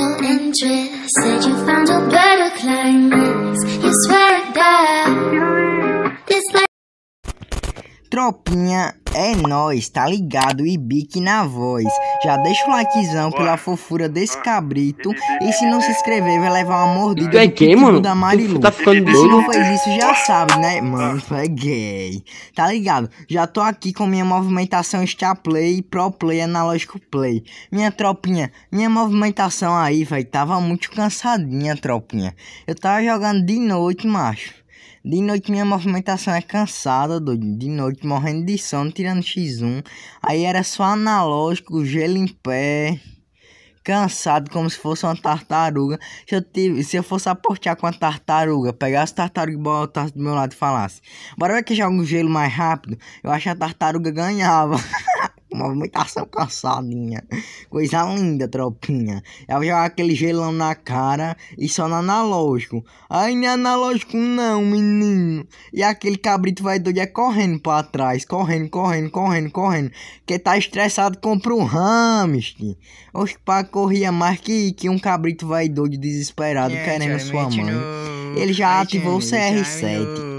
no interest. Said you found a better climax. You swear it down. This life. Tropinha, é nóis, tá ligado? E bique na voz. Já deixa o likezão pela fofura desse cabrito. E se não se inscrever, vai levar uma mordida Tu é gay, mano? da Marilu. Tu tá ficando E se doido? não fez isso, já sabe, né? Mano, tu é gay. Tá ligado? Já tô aqui com minha movimentação Star Play, Pro Play, Analógico Play. Minha tropinha, minha movimentação aí, velho, tava muito cansadinha, tropinha. Eu tava jogando de noite, macho. De noite minha movimentação é cansada, doido. De noite morrendo de sono, tirando X1. Aí era só analógico, gelo em pé. Cansado como se fosse uma tartaruga. Se eu fosse aportear com a tartaruga, pegasse a tartaruga e botasse do meu lado e falasse: bora ver que joga um gelo mais rápido. Eu acho que a tartaruga ganhava. Movimentação cansadinha. Coisa linda, tropinha. Eu vou jogar aquele gelão na cara e só no analógico. Ai, não é analógico não, menino. E aquele cabrito vai doido é correndo pra trás. Correndo. Que tá estressado, compra um hamster. Oxe, pá, corria mais que um cabrito vai doido, desesperado, querendo sua mãe. Ele já ativou o CR7.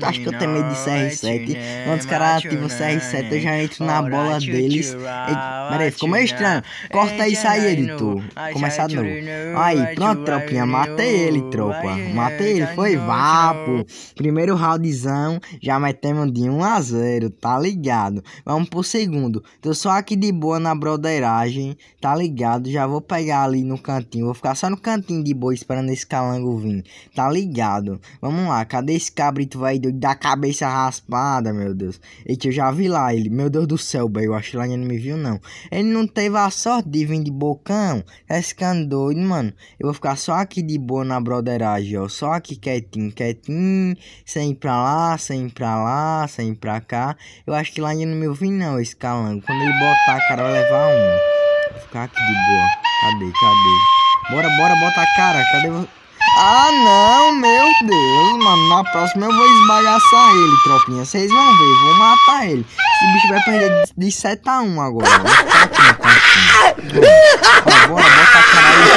Acho que eu tenho medo de CR7. Quando os caras ativam o CR7, eu já entro na bola deles. Pera aí, ficou meio estranho. Corta isso aí, editor. Começar de novo. Aí, pronto, tropinha. Matei ele, tropa. Matei ele, foi vapo. Primeiro roundzão, já metemos de 1-0, tá ligado? Vamos pro segundo. Tô só aqui de boa na broderagem, tá ligado? Já vou pegar ali no cantinho. Vou ficar só no cantinho de boa esperando esse calango vir, tá ligado? Vamos lá, cadê esse cabrito vai da cabeça raspada, meu Deus? Eita, eu já vi lá ele. Meu Deus do céu, velho. Eu acho que lá ele não me viu, não. Ele não teve a sorte de vir de bocão. Tá ficando doido, mano. Eu vou ficar só aqui de boa na broderagem, ó. Só aqui quietinho. Sem ir pra lá, sem ir pra lá, sem ir pra cá. Eu acho que lá ele não me viu, não, esse calango. Quando ele botar a cara, vai levar um. Vou ficar aqui de boa. Cadê? Bora, bota a cara. Cadê? Ah, não, meu Deus, mano. Na próxima eu vou esbagaçar ele, tropinha. Vocês vão ver, vou matar ele. Esse bicho vai perder de 7-1 agora. Vou ficar aqui no cantinho. Bora, bota a cara aí,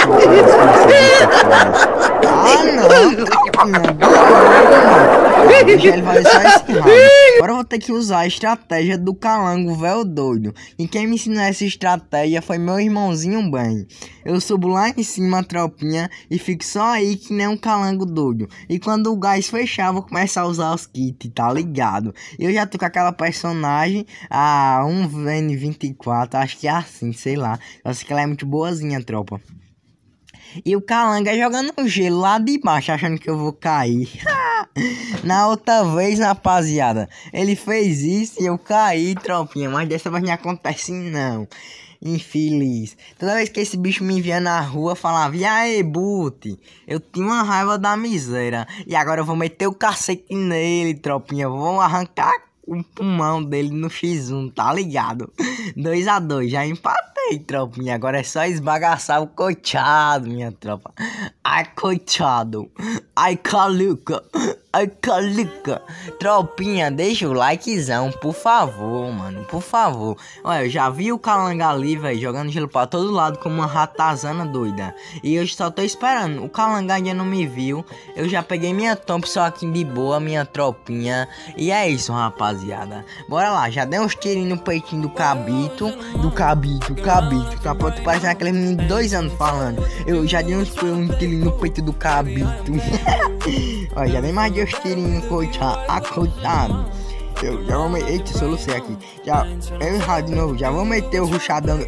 Ah, não, tropinha. Deixa ele fazer só esse round. Agora eu vou ter que usar a estratégia do calango, véu doido. E quem me ensinou essa estratégia foi meu irmãozinho bem. Eu subo lá em cima, tropinha, e fico só aí que nem um calango doido. E quando o gás fechar, vou começar a usar os kits, tá ligado? Eu já tô com aquela personagem, a 1N24, acho que é assim, sei lá. Eu acho que ela é muito boazinha, tropa. E o calango é jogando o gelo lá de baixo, achando que eu vou cair. Na outra vez, rapaziada, ele fez isso e eu caí, tropinha. Mas dessa vez não acontece não. Infeliz. Toda vez que esse bicho me via na rua, falava: e aí, Boot? Eu tinha uma raiva da miséria. E agora eu vou meter o cacete nele, tropinha. Vou arrancar o pulmão dele no X1, tá ligado? 2-2, já empatei, tropinha. Agora é só esbagaçar o coitado, minha tropa. Ai, coitado. Ai, caluca. Tropinha, deixa o likezão, por favor, mano, por favor. Olha, eu já vi o calango ali, velho, jogando gelo pra todo lado como uma ratazana doida. E eu só tô esperando, o calango ainda não me viu. Eu já peguei minha Thompson aqui de boa, minha tropinha. E é isso, rapaziada. Bora lá, já dei uns tirinhos no peitinho do cabito. Tá pronto, parecendo aquele menino de 2 anos falando. Eu já dei uns tirinhos no peito do cabito. Olha, já dei mais de uns tirinhos, coitado. Eu já vou meter. Eita, solucei aqui. Eu errado de novo. Já vou meter o ruchadão.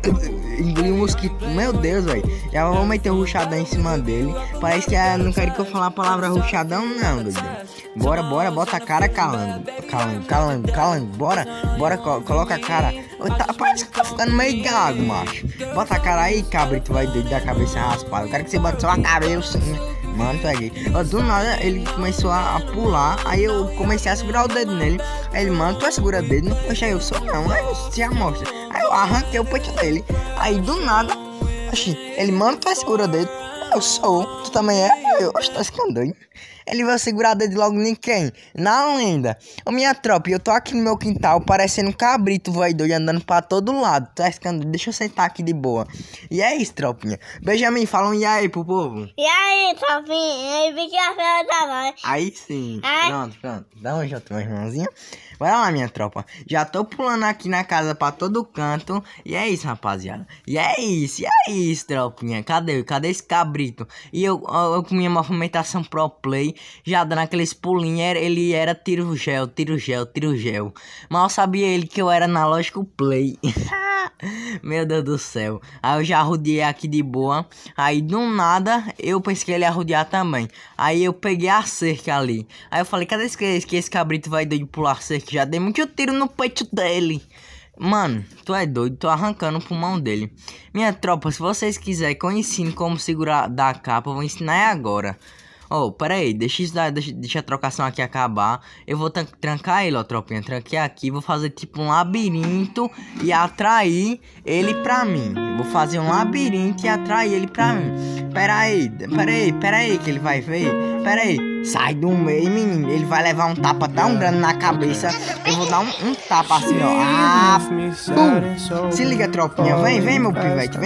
Engoli o mosquito. Meu Deus, velho. Já vou meter o ruchadão em cima dele. Parece que não quero que eu fale a palavra ruchadão, não, doido. Bora, bota a cara calango. Bora, coloca a cara. Parece que tá ficando meio gago, macho. Bota a cara aí, cabrito, vai doido da cabeça raspada. Eu quero que você bote só a cabeça. Mano, peguei. Do nada ele começou a pular. Aí eu comecei a segurar o dedo nele. Aí ele, mano, tu vai segurar o dedo? Poxa, eu sou não. Aí você já mostra. Aí eu arranquei o peito dele. Aí do nada, ele, mano, tu vai segurar o dedo? Eu sou. Tu também é? Eu tô ficando doido. Ele vai segurar dedo logo em quem? Na lenda. Ô minha tropa, eu tô aqui no meu quintal parecendo um cabrito doido andando pra todo lado. Tá ficando. Deixa eu sentar aqui de boa. E é isso, tropinha. Benjamin, fala um e aí pro povo. E aí, tropinha? E bicho a fera da mãe. Aí sim. Pronto. Dá um junto, meu irmãozinho. Bora lá, minha tropa. Já tô pulando aqui na casa pra todo canto. E é isso, rapaziada. E é isso, tropinha. Cadê esse cabrito? E eu com minha movimentação pro play, já dando aqueles pulinhos, ele era tiro gel. Mal sabia ele que eu era analógico play. Meu Deus do céu. Aí eu já rodeei aqui de boa. Aí do nada eu pensei que ele ia rodear também. Aí eu peguei a cerca ali. Aí eu falei, cadê esse cabrito vai doido pular cerca? Já dei muito tiro no peito dele. Mano, tu é doido, tô arrancando o pulmão dele. Minha tropa, se vocês quiserem que eu ensine como segurar da capa, eu vou ensinar agora. Oh, pera aí, deixa a trocação aqui acabar. Eu vou trancar ele, ó, tropinha. Tranquei aqui, vou fazer tipo um labirinto e atrair ele pra mim. Vou fazer um labirinto e atrair ele pra mim. Pera aí que ele vai ver. Pera aí, sai do meio, menino. Ele vai levar um tapa tão grande na cabeça. Eu vou dar um tapa assim, ó. Se liga, tropinha. Vem, meu pivete.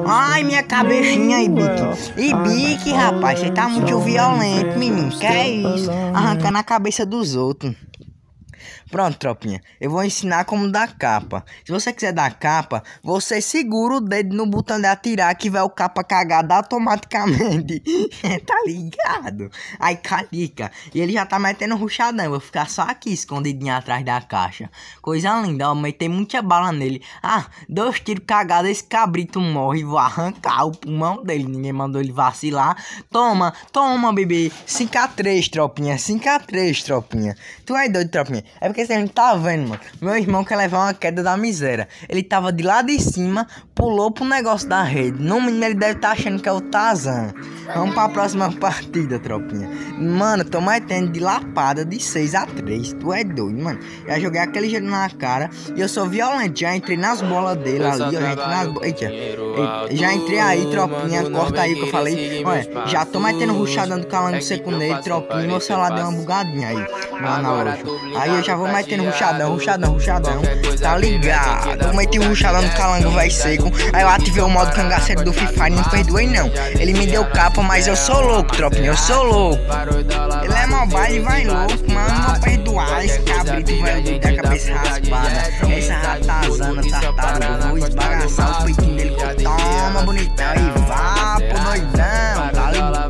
Ai, minha cabecinha aí, Bique. E Bique, rapaz, você tá muito violento, menino. Que é isso? Arrancando a cabeça dos outros. Pronto, tropinha, eu vou ensinar como dar capa. Se você quiser dar capa, você segura o dedo no botão de atirar que vai o capa cagado automaticamente. Tá ligado? Aí calica. E ele já tá metendo ruchadão. Eu vou ficar só aqui escondidinho atrás da caixa. Coisa linda, ó. Metei muita bala nele. 2 tiros cagados, esse cabrito morre. Vou arrancar o pulmão dele. Ninguém mandou ele vacilar. Toma, bebê. 5-3, tropinha. Tu é doido, tropinha? É porque você não tá vendo, mano. Meu irmão quer levar uma queda da miséria. Ele tava de lá de cima, pulou pro negócio da rede. No mínimo ele deve tá achando que é o Tarzan. Vamos pra próxima partida, tropinha. Mano, tô metendo de lapada de 6-3. Tu é doido, mano. Já joguei aquele jeito na cara. E eu sou violento. Já entrei nas bolas dele ali. Eu já entrei nas bolas. Eita. Já entrei aí, tropinha. Corta aí que eu falei. Olha, já tô metendo ruchadão do calango seco nele, tropinha. Meu celular deu uma bugadinha aí. Lá na loja. Aí eu já vou metendo ruchadão. Tá ligado? Eu meti o ruchadão no calango vai seco. Aí eu ativei o modo cangaceiro do FIFA e não perdoei não. Ele me deu capa, mas eu sou louco, tropinha. Eu sou louco. Ele é mobile e vai louco, mano. Não vou perdoar esse cabrito velho da cabeça raspada. Essa ratazana tartaruga. Vou esbagaçar o peitinho dele. Toma, bonitão. E vá pro doidão. Tá ligado?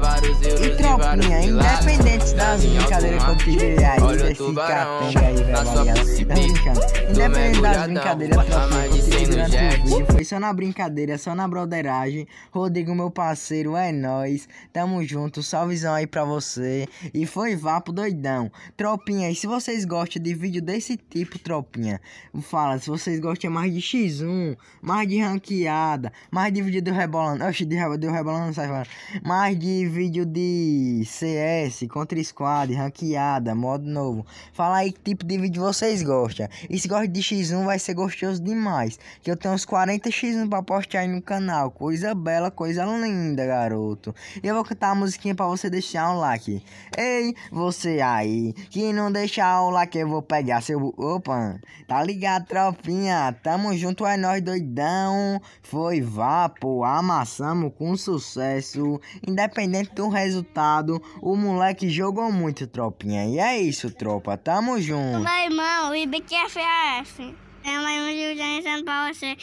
E tropinha, independente das brincadeiras que eu tive aí, desse capenga aí, velho. Tá brincando. Independente das brincadeiras, tropinha, que eu tive durante o vídeo. Foi só na brincadeira, só na broderagem. Rodrigo, meu parceiro, é nóis. Tamo junto, salvezão aí pra você. E foi vá pro doidão. Tropinha, e se vocês gostam de vídeo desse tipo, tropinha, fala, se vocês gostam mais de X1, mais de ranqueada, mais de vídeo do rebolando. Oxi, do rebolando não sai fora. Mais de vídeo de CS, Contra Squad, ranqueada, modo novo. Fala aí que tipo de vídeo vocês gostam. E se gosta de X1 vai ser gostoso demais. Que eu tenho uns 40 X1 pra postar aí no canal. Coisa bela, coisa linda, garoto. E eu vou cantar a musiquinha pra você deixar um like. Ei, você aí, que não deixar o like, eu vou pegar seu... Opa, tá ligado, tropinha? Tamo junto, é nóis, doidão. Foi vapo, amassamos com sucesso. Independente do resultado, o moleque jogou muito, tropinha. E é isso, tropa, tamo junto. Meu irmão, o IBQFF. É uma emoji dizendo pra você.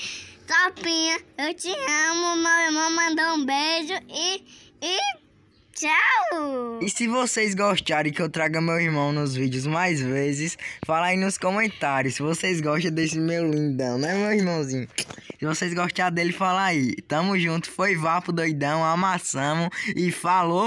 Tropinha, eu te amo. Meu irmão mandou um beijo e tchau! E se vocês gostarem que eu traga meu irmão nos vídeos mais vezes, fala aí nos comentários se vocês gostam desse meu lindão, né, meu irmãozinho? Se vocês gostaram dele, fala aí. Tamo junto, foi vapo doidão, amassamos e falou!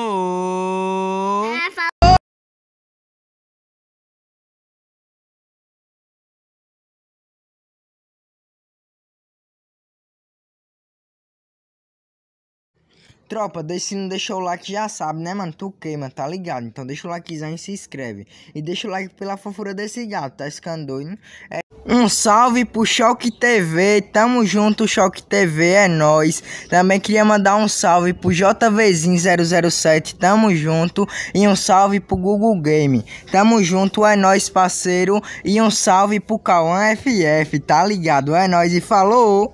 Tropa, se não deixou o like já sabe, né, mano? Tu queima, tá ligado? Então deixa o likezão e se inscreve. E deixa o like pela fofura desse gato, tá ficando doido? Um salve pro Choque TV, tamo junto, Choque TV, é nóis. Também queria mandar um salve pro JVzinho 007, tamo junto. E um salve pro Google Game, tamo junto, é nóis, parceiro. E um salve pro Cauã FF, tá ligado? É nóis e falou!